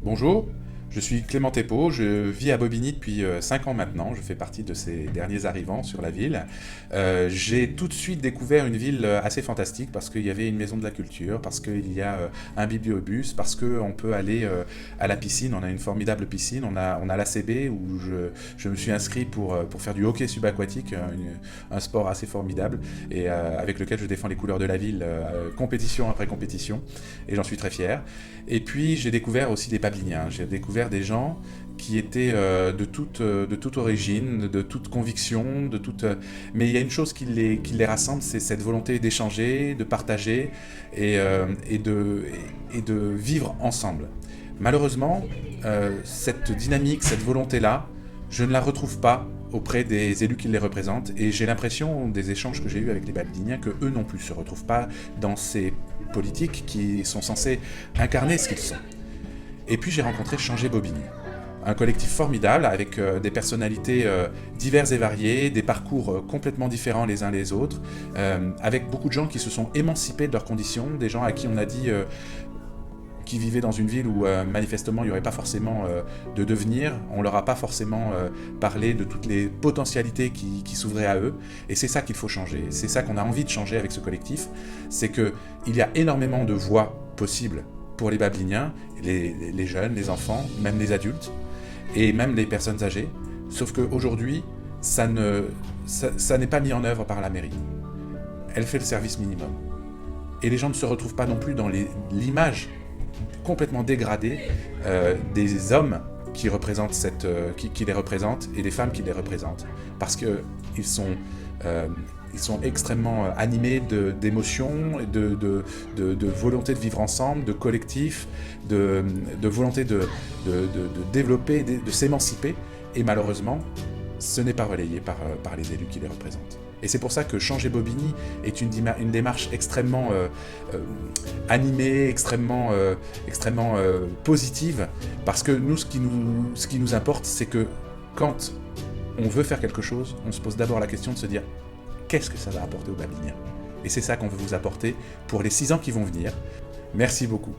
Bonjour, je suis Clément Thépaut, je vis à Bobigny depuis 5 ans maintenant, je fais partie de ces derniers arrivants sur la ville. J'ai tout de suite découvert une ville assez fantastique parce qu'il y avait une maison de la culture, parce qu'il y a un bibliobus, parce qu'on peut aller à la piscine, on a une formidable piscine, on a l'ACB où je me suis inscrit pour faire du hockey subaquatique, un sport assez formidable et avec lequel je défends les couleurs de la ville, compétition après compétition, et j'en suis très fier. Et puis j'ai découvert aussi des Pabliniens, j'ai découvert des gens qui étaient de toute origine, de toute conviction, mais il y a une chose qui les rassemble, c'est cette volonté d'échanger, de partager et de vivre ensemble. Malheureusement, cette dynamique, cette volonté-là, je ne la retrouve pas auprès des élus qui les représentent, et j'ai l'impression, des échanges que j'ai eus avec les Babyliniens, que eux non plus se retrouvent pas dans ces politiques qui sont censés incarner ce qu'ils sont. Et puis j'ai rencontré Changer Bobigny, un collectif formidable avec des personnalités diverses et variées, des parcours complètement différents les uns les autres, avec beaucoup de gens qui se sont émancipés de leurs conditions, des gens à qui on a dit qui vivaient dans une ville où manifestement il n'y aurait pas forcément de devenir, on leur a pas forcément parlé de toutes les potentialités qui s'ouvraient à eux, et c'est ça qu'il faut changer, c'est ça qu'on a envie de changer avec ce collectif, c'est qu'il y a énormément de voies possibles pour les Babyliniens, les jeunes, les enfants, même les adultes, et même les personnes âgées, sauf qu'aujourd'hui, ça n'est pas mis en œuvre par la mairie. Elle fait le service minimum. Et les gens ne se retrouvent pas non plus dans l'image complètement dégradée des hommes qui représentent qui les représentent et des femmes qui les représentent. Parce qu'ils sont extrêmement animés d'émotions, de volonté de vivre ensemble, de collectif, de volonté de développer, de s'émanciper. Et malheureusement, ce n'est pas relayé par les élus qui les représentent. Et c'est pour ça que Changer Bobigny est une démarche extrêmement animée, extrêmement positive, parce que nous, ce qui nous importe, c'est que quand on veut faire quelque chose, on se pose d'abord la question de se dire qu'est-ce que ça va apporter aux Babyliniens. Et c'est ça qu'on veut vous apporter pour les 6 ans qui vont venir. Merci beaucoup.